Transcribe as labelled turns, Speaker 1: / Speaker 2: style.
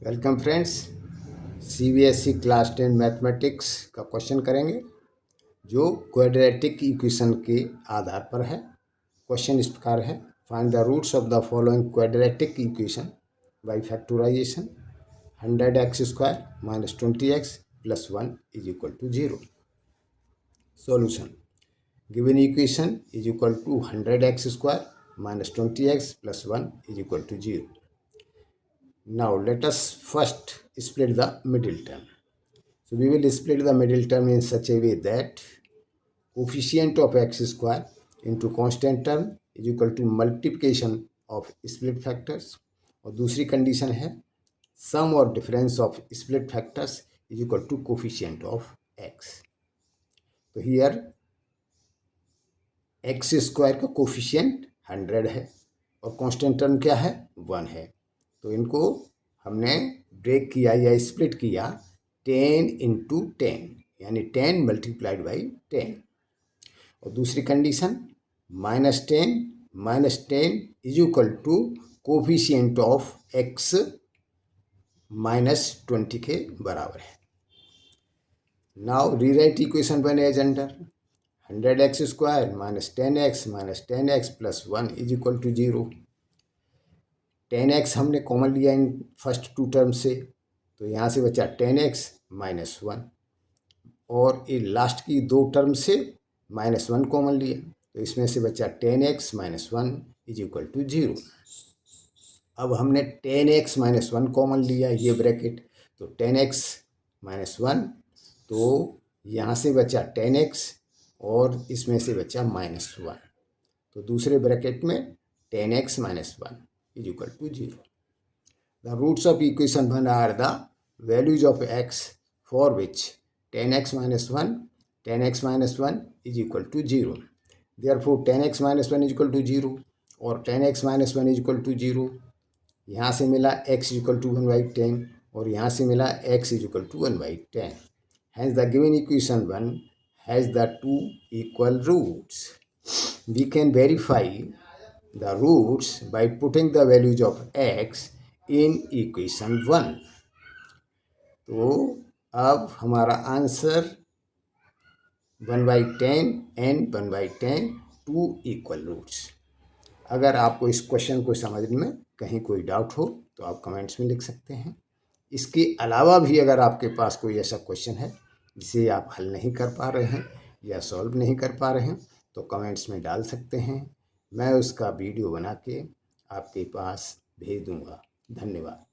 Speaker 1: Welcome friends. CBSE class 10 mathematics का question करेंगे जो क्वाड्रेटिक इक्वेशन के आधार पर है। क्वेश्चन इस प्रकार है, find the roots of the following quadratic equation by factorization 100x² - 20x + 1 = 0। Solution: given equation is equal to 100x² - 20x + 1 = 0. Now let us first split the middle term. So we will split the middle term in such a way that coefficient of x² into constant term is equal to multiplication of split factors. और दूसरी condition है sum or difference of split factors is equal to coefficient of x. तो here x² का coefficient 100 है और constant term क्या है 1 है। तो इनको हमने ब्रेक किया या स्प्लिट किया 10 × 10 यानी 10 × 10। और दूसरी condition -10 is equal to coefficient of x -20 के बराबर है। Now rewrite equation one as under 100x² - 10x - 10x + 1 = 0। 10x हमने कॉमन लिया इन फर्स्ट टू टर्म से, तो यहाँ से बचा 10x - 1 और ये लास्ट की दो टर्म से -1 कॉमन लिया, तो इसमें से बचा 10x - 1 = 0। अब हमने 10x - 1 कॉमन लिया ये ब्रैकेट, तो 10x - 1, तो यहाँ से बचा 10x और इसमें से बचा -1, तो दूसरे ब्रैकेट में 10x - 1 = 0. The roots of equation 1 are the values of x for which 10x - 1 is equal to 0. Therefore 10x - 1 = 0 और 10x - 1 = 0। यहाँ से मिला x = 1/10 और यहाँ से मिला x = 1/10. Hence the given equation 1 has the two equal roots. We can verify the roots by putting the values of x in equation 1. तो अब हमारा answer 1/10 and 1/10 two equal roots. अगर आपको इस क्वेश्चन को समझने में कहीं कोई डाउट हो तो आप कमेंट्स में लिख सकते हैं। इसके अलावा भी अगर आपके पास कोई ऐसा क्वेश्चन है जिसे आप हल नहीं कर पा रहे हैं या सॉल्व नहीं कर पा रहे हैं तो कमेंट्स में डाल सकते हैं। मैं उसका वीडियो बना के आपके पास भेज दूंगा। धन्यवाद।